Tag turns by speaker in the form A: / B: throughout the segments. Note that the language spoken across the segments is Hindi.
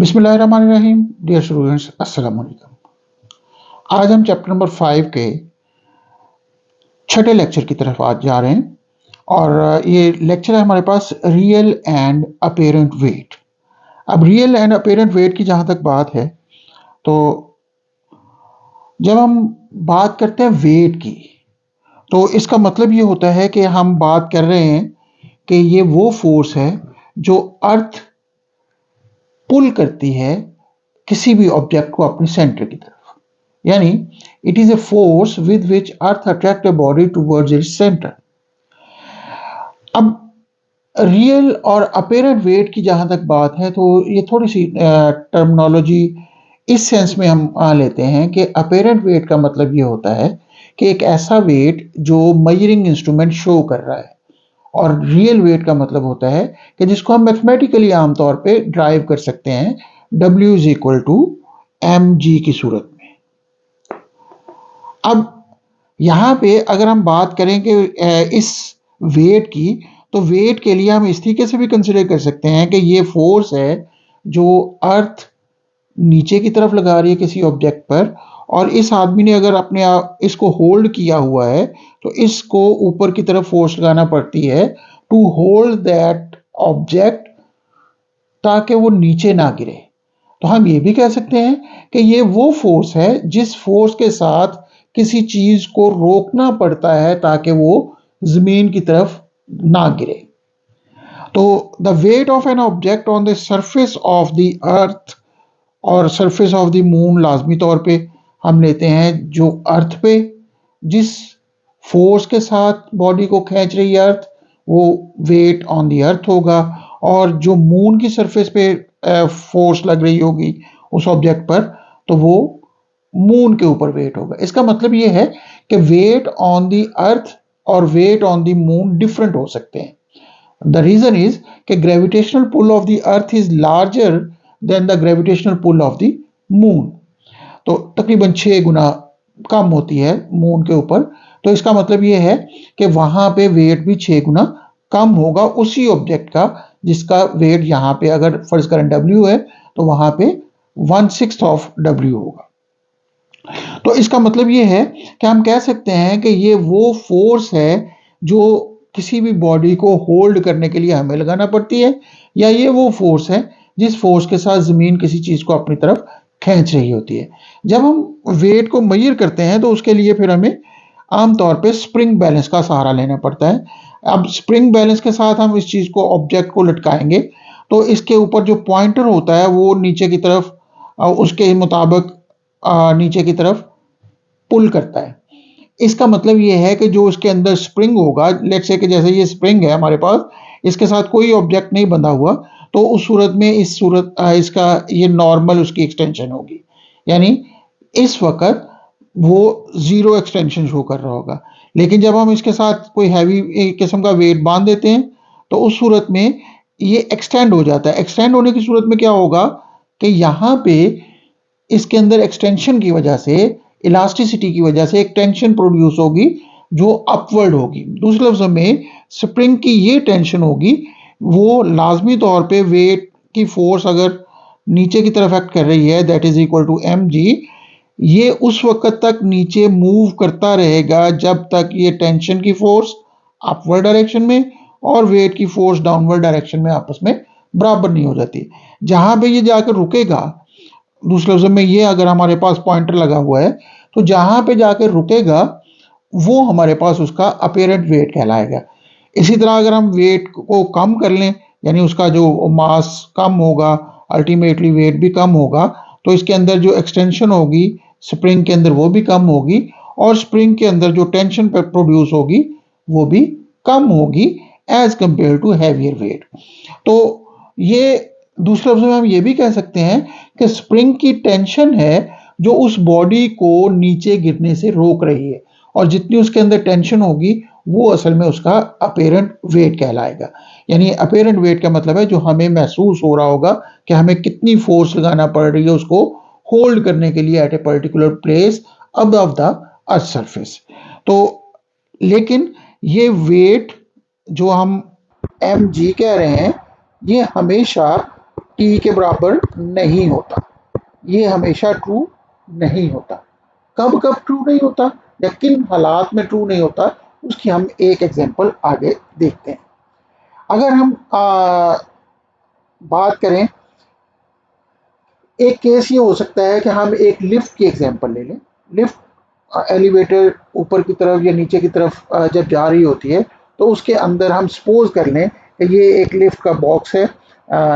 A: बिस्मिल्लाहिर्रहमानिर्रहीम। डियर स्टूडेंट्स, अस्सलाम वालेकुम। आज हम चैप्टर नंबर 5 के छठे लेक्चर की तरफ आज जा रहे हैं और ये लेक्चर है हमारे पास रियल एंड अपेरेंट वेट। अब रियल एंड अपेरेंट वेट की जहाँ तक बात है, तो जब हम बात करते हैं वेट की, तो इसका मतलब ये होता है कि हम बात कर रहे हैं कि ये वो फोर्स है जो अर्थ पुल करती है किसी भी ऑब्जेक्ट को अपने सेंटर की तरफ। यानी it is a force with which earth attract a body towards its centre. अब रियल और अपेरेंट वेट की जहां तक बात है, तो ये थोड़ी सी टर्मिनोलॉजी इस सेंस में हम लेते हैं कि अपेरेंट वेट का मतलब ये होता है कि एक ऐसा वेट जो मेजरिंग इंस्ट्रूमेंट शो कर रहा है, और रियल वेट का मतलब होता है कि जिसको हम मैथमेटिकली आमतौर पे ड्राइव कर सकते हैं W is equal to mg की सूरत में। अब यहाँ पे अगर हम बात करें कि इस वेट की, तो वेट के लिए हम इस तरीके से भी कंसिडर कर सकते हैं कि ये फोर्स है जो अर्थ नीचे की तरफ लगा रही है किसी ऑब्जेक्ट पर, और इस आदमी ने अगर अपने इसको होल्ड किया हुआ है तो इसको ऊपर की तरफ फोर्स लगाना पड़ती है टू होल्ड दैट ऑब्जेक्ट, ताकि वो नीचे ना गिरे। तो हम ये भी कह सकते हैं कि ये वो फोर्स है जिस फोर्स के साथ किसी चीज को रोकना पड़ता है ताकि वो जमीन की तरफ ना गिरे। तो the weight of an object on the surface of the earth और सरफेस ऑफ द मून लाजमी तौर पे हम लेते हैं जो अर्थ पे जिस फोर्स के साथ बॉडी को खींच रही है अर्थ, वो वेट ऑन द अर्थ होगा। और जो मून की सरफेस पे फोर्स लग रही होगी उस ऑब्जेक्ट पर, तो वो मून के ऊपर वेट होगा। इसका मतलब ये है कि वेट ऑन द अर्थ और weight on the moon different हो सकते हैं। द रीजन इज कि gravitational pull of the earth is larger than the gravitational pull of the moon. तो तकरीबन 6 गुना कम होती है मून के ऊपर। तो इसका मतलब ये है कि वहां पे वेट भी 6 गुना कम होगा उसी ऑब्जेक्ट का जिसका वेट यहाँ पे अगर फर्ज करें W है, तो वहां पे 1/6 ऑफ W होगा। तो इसका मतलब ये है कि हम कह सकते हैं कि ये वो फोर्स है जो किसी भी बॉडी को होल्ड करने के लिए हमें लगाना पड़ती है, या ये वो फोर्स है जिस फोर्स के साथ जमीन किसी चीज को अपनी तरफ खींच रही होती है। जब हम वेट को मेजर करते हैं तो उसके लिए फिर हमें आमतौर पे स्प्रिंग बैलेंस का सहारा लेना पड़ता है। अब स्प्रिंग बैलेंस के साथ हम इस चीज को ऑब्जेक्ट को लटकाएंगे तो इसके ऊपर जो पॉइंटर होता है वो नीचे की तरफ उसके मुताबिक नीचे की तरफ पुल करता है। इसका मतलब ये है कि जो इसके अंदर स्प्रिंग होगा, लेट्स से कि जैसे ये स्प्रिंग है हमारे पास, इसके साथ कोई ऑब्जेक्ट नहीं बंधा हुआ, तो उस सूरत में इसका ये नॉर्मल उसकी एक्सटेंशन होगी। यानी इस वक्त वो 0 एक्सटेंशन शो कर रहा होगा। लेकिन जब हम इसके साथ कोई हैवी किस्म का वेट बांध देते हैं तो उस सूरत में ये एक्सटेंड हो जाता है। एक्सटेंड होने की सूरत में क्या होगा कि यहाँ पे इसके अंदर एक्सटेंशन की वजह से, इलास्टिसिटी की वजह से एक टेंशन प्रोड्यूस होगी जो अपवर्ड होगी। दूसरे लफ्जों में स्प्रिंग की ये टेंशन होगी, वो लाजमी तौर पे वेट की फोर्स अगर नीचे की तरफ एक्ट कर रही है, that is equal to mg, ये उस वक्त तक नीचे मूव करता रहेगा जब तक ये टेंशन की फोर्स अपवर्ड डायरेक्शन में और वेट की फोर्स डाउनवर्ड डायरेक्शन में आपस में बराबर नहीं हो जाती। जहां पे ये जाकर रुकेगा, दूसरे लफ्ज़ों में ये अगर हमारे पास पॉइंटर लगा हुआ है तो जहां पे जाकर रुकेगा वो हमारे पास उसका अपेरेंट वेट कहलाएगा। इसी तरह अगर हम वेट को कम कर लें, यानी उसका जो मास कम होगा, अल्टीमेटली वेट भी कम होगा, तो इसके अंदर जो एक्सटेंशन होगी स्प्रिंग के अंदर वो भी कम होगी, और स्प्रिंग के अंदर जो टेंशन प्रोड्यूस होगी वो भी कम होगी as compare to heavier weight. तो ये दूसरे लफ्ज़ों में हम ये भी कह सकते हैं कि स्प्रिंग की टेंशन है जो उस बॉडी को नीचे गिरने से रोक रही है, और जितनी उसके अंदर टेंशन होगी वो असल में उसका अपेरेंट वेट कहलाएगा। यानी अपेरेंट वेट का मतलब है जो हमें महसूस हो रहा होगा कि हमें कितनी फोर्स लगाना पड़ रही है उसको होल्ड करने के लिए at a particular place above the earth surface. तो लेकिन ये वेट जो हम mg कह रहे हैं, ये हमेशा टी के बराबर नहीं होता। ये हमेशा ट्रू नहीं होता। कब कब ट्रू नहीं होता या किन हालात में ट्रू नहीं होता, उसकी हम एक एग्जांपल आगे देखते हैं। अगर हम बात करें, एक केस ये हो सकता है कि हम एक लिफ्ट की एग्जांपल ले लें। लिफ्ट एलिवेटर ऊपर की तरफ या नीचे की तरफ जब जा रही होती है, तो उसके अंदर हम सपोज कर लें कि ये एक लिफ्ट का बॉक्स है,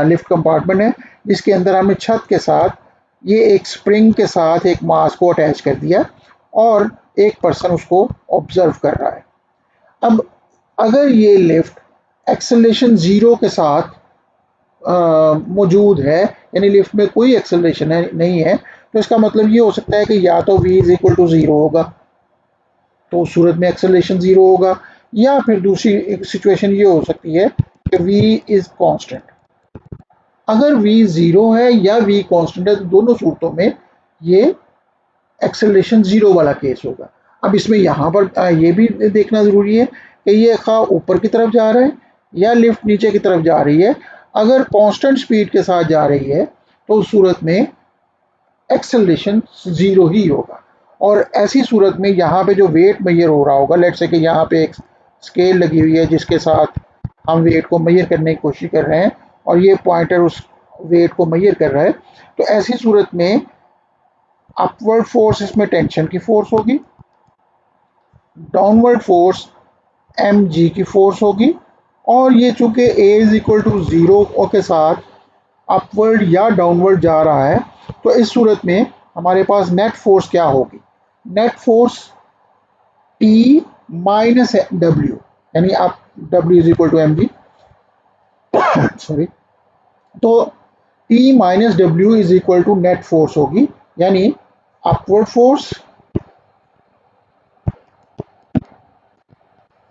A: लिफ्ट कंपार्टमेंट है, जिसके अंदर हमने छत के साथ ये एक स्प्रिंग के साथ एक मास को अटैच कर दिया और एक पर्सन उसको ऑब्जर्व कर रहा है। अब अगर ये लिफ्ट एक्सेलरेशन जीरो के साथ मौजूद है, यानी लिफ्ट में कोई एक्सेलरेशन नहीं है, तो इसका मतलब ये हो सकता है कि या तो v is equal to zero होगा, तो उस सूरत में एक्सेलरेशन जीरो होगा, या फिर दूसरी एक सिचुएशन ये हो सकती है कि v इज कांस्टेंट। अगर v जीरो है या v कांस्टेंट है, तो दोनों सूरतों में ये एक्सेलरेशन जीरो वाला केस होगा। अब इसमें यहाँ पर ये भी देखना जरूरी है कि ये खा ऊपर की तरफ जा रहा है या लिफ्ट नीचे की तरफ जा रही है। अगर कांस्टेंट स्पीड के साथ जा रही है, तो उस सूरत में एक्सेलरेशन जीरो ही होगा। और ऐसी सूरत में यहाँ पे जो वेट मेजर हो रहा होगा, लेट्स से कि यहाँ पे एक स्केल लगी हुई है जिसके साथ हम वेट को मेजर करने की कोशिश कर रहे हैं और ये पॉइंटर उस वेट को मेजर कर रहा है, तो ऐसी सूरत में अपवर्ड फोर्स इसमें टेंशन की फोर्स होगी, डाउनवर्ड फोर्स एम जी की फोर्स होगी, और ये चूंकि ए इज इक्वल टू जीरो के साथ अपवर्ड या डाउनवर्ड जा रहा है, तो इस सूरत में हमारे पास नेट फोर्स क्या होगी? Net force T minus W, यानी आप W is equal to M G, sorry, तो T minus W is equal to net force होगी, यानी upward force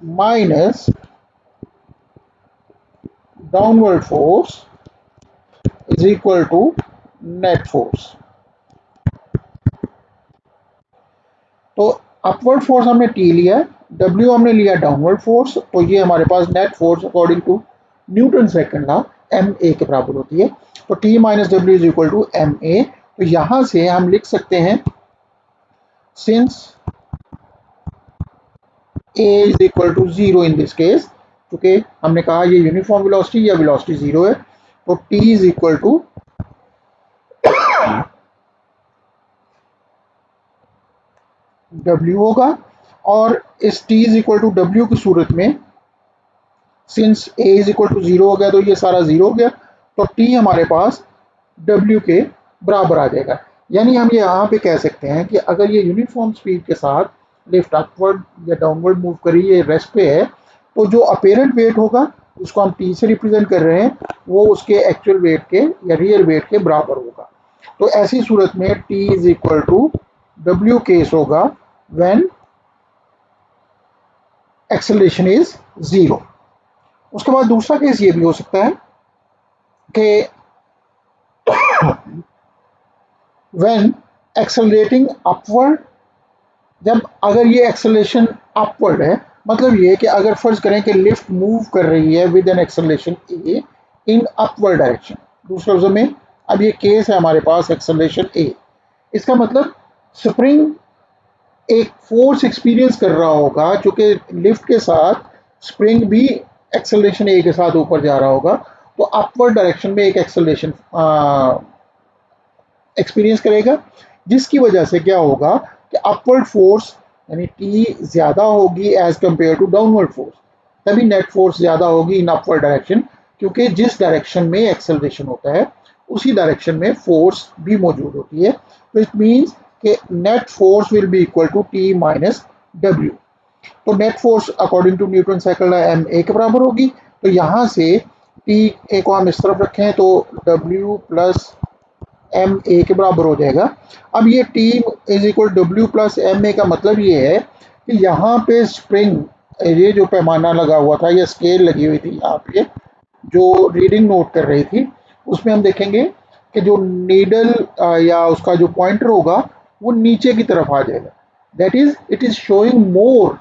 A: minus downward force is equal to net force. तो अपवर्ड फोर्स हमने टी लिया, डब्ल्यू हमने लिया डाउनवर्ड फोर्स, तो ये हमारे पास net force according to Newton second law M A के बराबर होती है। तो T minus W is equal to M A. तो यहां से हम लिख सकते हैं, since A is equal to zero in this case, क्योंकि हमने कहा ये यूनिफॉर्म वेलोसिटी या वेलोसिटी जीरो है, तो T is equal to W होगा। और इस T is equal to W की सूरत में, since A is equal to zero हो गया तो ये सारा जीरो हो गया, तो टी हमारे पास डब्ल्यू के बराबर आ जाएगा। यानी हम ये यहाँ पे कह सकते हैं कि अगर ये यूनिफॉर्म स्पीड के साथ लिफ्ट अपवर्ड या डाउनवर्ड मूव करी, ये रेस्ट पे है, तो जो अपेरेंट वेट होगा, जिसको हम टी से रिप्रेजेंट कर रहे हैं, वो उसके एक्चुअल वेट के या रियल वेट के बराबर होगा। तो ऐसी सूरत में T is equal to W case होगा व्हेन एक्सेलरेशन इज जीरो। उसके बाद दूसरा केस ये भी हो सकता है कि व्हेन एक्सेलरेटिंग अपवर्ड, जब अगर ये एक्सेलरेशन अपवर्ड है, मतलब ये कि अगर फर्ज करें कि लिफ्ट मूव कर रही है with an acceleration A in upward direction, दूसरे लफ्जों में अब ये केस है हमारे पास एक्सेलरेशन ए, इसका मतलब स्प्रिंग एक फोर्स एक्सपीरियंस कर रहा होगा, चूंकि लिफ्ट के साथ स्प्रिंग भी एक्सेलरेशन ए के साथ ऊपर जा रहा होगा, तो अपवर्ड डायरेक्शन में एक एक्सेलरेशन एक्सपीरियंस करेगा, जिसकी वजह से क्या होगा कि अपवर्ड फोर्स यानी टी ज्यादा होगी as compare to downward force, तभी नेट फोर्स ज्यादा होगी इन अपवर्ड डायरेक्शन, क्योंकि जिस डायरेक्शन में एक्सेलरेशन होता है उसी डायरेक्शन में फोर्स भी मौजूद होती है। तो इट मीन्स कि net force will be equal to T minus W. तो net force according to Newton cycle M A के बराबर होगी। तो यहाँ से टी ए को हम इस तरफ रखें तो डब्ल्यू प्लस एम ए के बराबर हो जाएगा। अब ये T is equal W plus M A का मतलब ये है कि यहाँ पे स्प्रिंग, ये जो पैमाना लगा हुआ था, ये स्केल लगी हुई थी यहाँ पे जो रीडिंग नोट कर रही थी, उसमें हम देखेंगे कि जो नीडल या उसका जो पॉइंटर होगा वो नीचे की तरफ आ जाएगा। That is it is showing more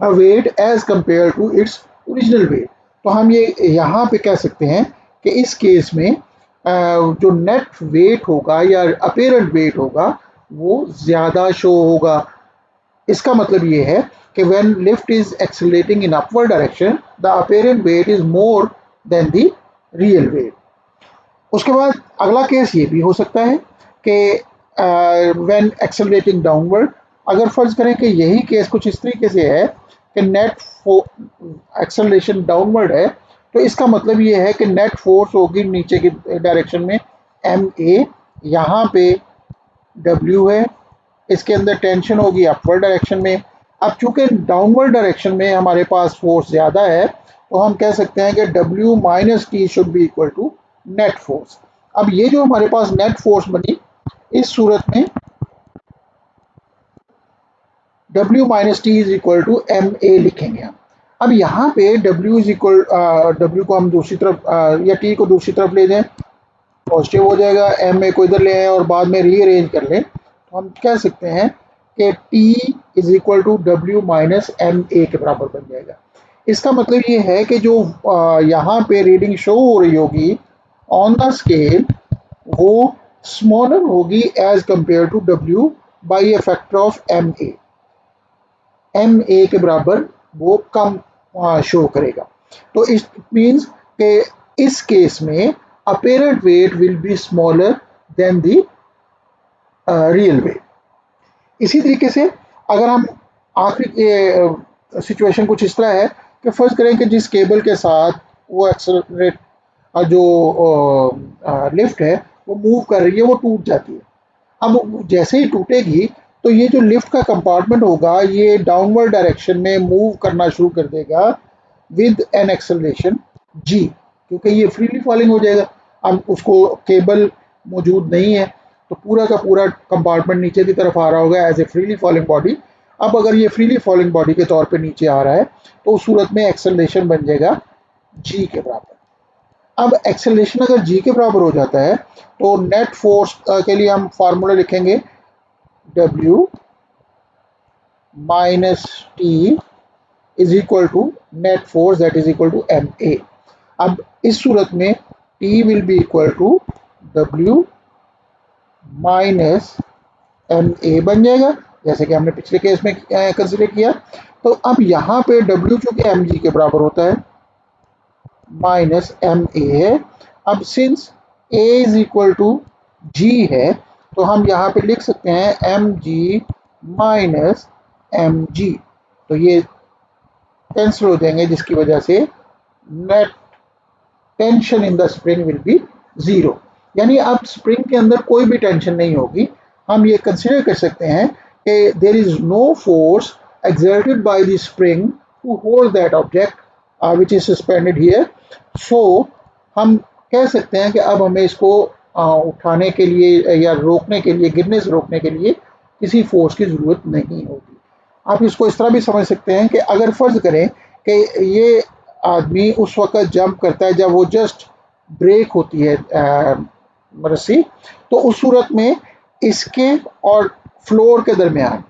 A: weight as compare to its original weight. तो हम ये यहाँ पे कह सकते हैं कि इस केस में जो नेट वेट होगा या अपेरेंट वेट होगा वो ज़्यादा शो होगा। इसका मतलब ये है कि when lift is accelerating in upward direction, the apparent weight is more than the real weight. उसके बाद अगला केस ये भी हो सकता है कि when accelerating downward, अगर फर्ज करें कि यही केस कुछ इस तरीके से है कि नेट एक्सेलरेशन डाउनवर्ड है, तो इसका मतलब ये है कि नेट फोर्स होगी नीचे की डायरेक्शन में एम ए, यहाँ पे डब्ल्यू है, इसके अंदर टेंशन होगी अपवर्ड डायरेक्शन में। अब चूंकि डाउनवर्ड डायरेक्शन में हमारे पास फोर्स ज़्यादा है, तो हम कह सकते हैं कि W minus T should be equal to net force. अब ये जो हमारे पास नेट फोर्स बनी, इस सूरत में W minus T is equal to M A लिखेंगे हम। अब यहाँ पे W इज इक्वल, W को हम दूसरी तरफ या T को दूसरी तरफ ले जाएं, पॉजिटिव हो जाएगा, एम ए को इधर ले आए और बाद में रीअरेंज कर लें, तो हम कह सकते हैं कि T is equal to W minus M A के बराबर बन जाएगा। इसका मतलब ये है कि जो यहाँ पे रीडिंग शो हो रही होगी ऑन द स्केल, वो स्मॉलर होगी as compare to W by a factor of M A के बराबर वो कम शो करेगा। तो इट मीन्स कि इस केस में apparent weight will be smaller than the real weight। इसी तरीके से अगर हम आखिरी सिचुएशन कुछ इस तरह है कि फर्ज करें कि जिस केबल के साथ वो एक्सेलरेट जो लिफ्ट है वो मूव कर रही है, वो टूट जाती है। अब जैसे ही टूटेगी तो ये जो लिफ्ट का कंपार्टमेंट होगा ये डाउनवर्ड डायरेक्शन में मूव करना शुरू कर देगा विद एन एक्सेलरेशन जी, क्योंकि ये फ्रीली फॉलिंग हो जाएगा। अब उसको केबल मौजूद नहीं है, तो पूरा का पूरा कंपार्टमेंट नीचे की तरफ आ रहा होगा as a freely falling body. अब अगर ये फ्रीली फॉलिंग बॉडी के तौर पे नीचे आ रहा है, तो उस सूरत में एक्सेलरेशन बन जाएगा जी के बराबर। अब एक्सेलरेशन अगर जी के बराबर हो जाता है, तो नेट फोर्स के लिए हम फार्मूला लिखेंगे W minus T is equal to net force that is equal to M A. अब इस सूरत में T will be equal to W minus M A बन जाएगा, जैसे कि हमने पिछले केस में कंसिडर किया। तो अब यहाँ पे W चूंकि एम जी के बराबर होता है माइनस एम ए है। अब since A is equal to G है, तो हम यहाँ पे लिख सकते हैं M G minus M G, तो ये कैंसिल हो जाएंगे, जिसकी वजह से net tension in the spring will be zero. यानी अब स्प्रिंग के अंदर कोई भी टेंशन नहीं होगी। हम ये कंसिडर कर सकते हैं कि there is no force exerted by the spring to hold that object which is suspended here। so हम कह सकते हैं कि अब हमें इसको उठाने के लिए या रोकने के लिए, गिरने से रोकने के लिए किसी फोर्स की ज़रूरत नहीं होगी। आप इसको इस तरह भी समझ सकते हैं कि अगर फ़र्ज़ करें कि ये आदमी उस वक्त जंप करता है जब वो जस्ट ब्रेक होती है रस्सी, तो उस सूरत में इसके और फ्लोर के दरमियान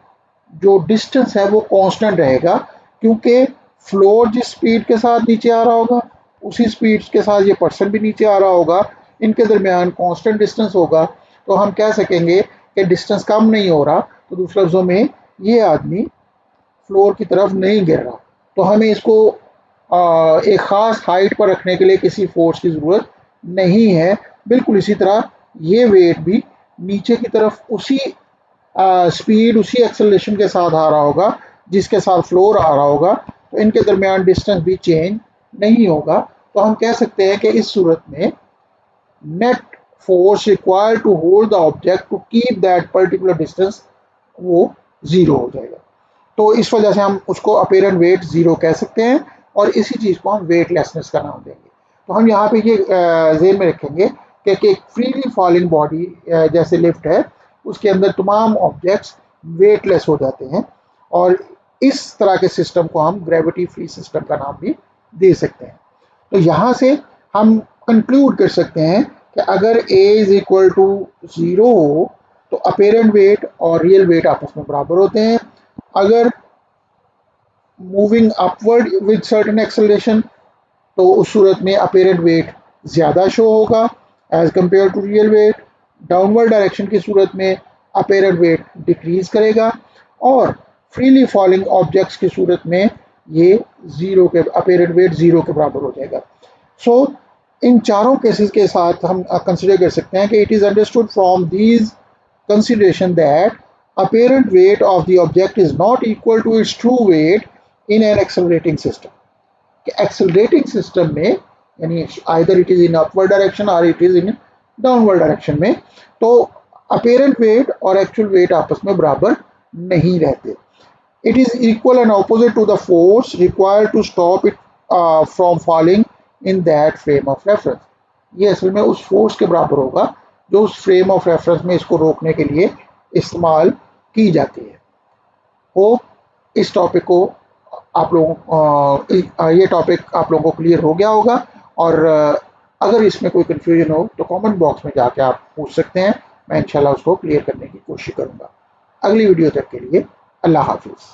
A: जो डिस्टेंस है वो कांस्टेंट रहेगा, क्योंकि फ्लोर जिस स्पीड के साथ नीचे आ रहा होगा उसी स्पीड के साथ ये पर्सन भी नीचे आ रहा होगा, इनके दरमियान कांस्टेंट डिस्टेंस होगा। तो हम कह सकेंगे कि डिस्टेंस कम नहीं हो रहा, तो दूसरे लफ्ज़ों में ये आदमी फ्लोर की तरफ नहीं गिर रहा। तो हमें इसको एक ख़ास हाइट पर रखने के लिए किसी फोर्स की ज़रूरत नहीं है। बिल्कुल इसी तरह ये वेट भी नीचे की तरफ उसी स्पीड, उसी एक्सेलरेशन के साथ आ रहा होगा जिसके साथ फ्लोर आ रहा होगा, तो इनके दरमियान डिस्टेंस भी चेंज नहीं होगा। तो हम कह सकते हैं कि इस सूरत में net force required to hold the object to keep that particular distance वो ज़ीरो हो जाएगा। तो इस वजह से हम उसको अपेरेंट वेट ज़ीरो कह सकते हैं और इसी चीज़ को हम वेटलेसनेस का नाम देंगे। तो हम यहाँ पे ये ज़हन में रखेंगे कि एक फ्रीली फॉलिंग बॉडी जैसे लिफ्ट है, उसके अंदर तमाम ऑब्जेक्ट्स वेटलेस हो जाते हैं, और इस तरह के सिस्टम को हम ग्रेविटी फ्री सिस्टम का नाम भी दे सकते हैं। तो यहाँ से हम कंक्लूड कर सकते हैं कि अगर A is equal to zero हो तो अपेरेंट वेट और रियल वेट आपस में बराबर होते हैं। अगर moving upward with certain acceleration, तो उस सूरत में अपेरेंट वेट ज़्यादा शो होगा as compare to real weight. Downward direction की सूरत में अपेरेंट वेट डिक्रीज करेगा और फ्रीली फॉलिंग ऑब्जेक्ट्स की सूरत में ये जीरो के अपेरेंट वेट जीरो के बराबर हो जाएगा। सो इन चारों केसेस के साथ हम कंसिडर कर सकते हैं कि it is understood from these consideration that apparent weight of the object is not equal to its true weight in an accelerating system. Accelerating system में यानी either it is in upward direction और it is in downward direction में, तो अपेरेंट वेट और एक्चुअल वेट आपस में बराबर नहीं रहते। It is equal and opposite to the force required to stop it from falling in that frame of reference. ये असल में उस फोर्स के बराबर होगा जो उस फ्रेम ऑफ रेफरेंस में इसको रोकने के लिए इस्तेमाल की जाती है। होप इस टॉपिक को आप लोगों ये टॉपिक आप लोगों को क्लियर हो गया होगा, और अगर इसमें कोई कंफ्यूजन हो तो कमेंट बॉक्स में जाके आप पूछ सकते हैं, मैं इंशाल्लाह उसको क्लियर करने की कोशिश करूंगा। अगली वीडियो तक के लिए अल्लाह हाफिज़।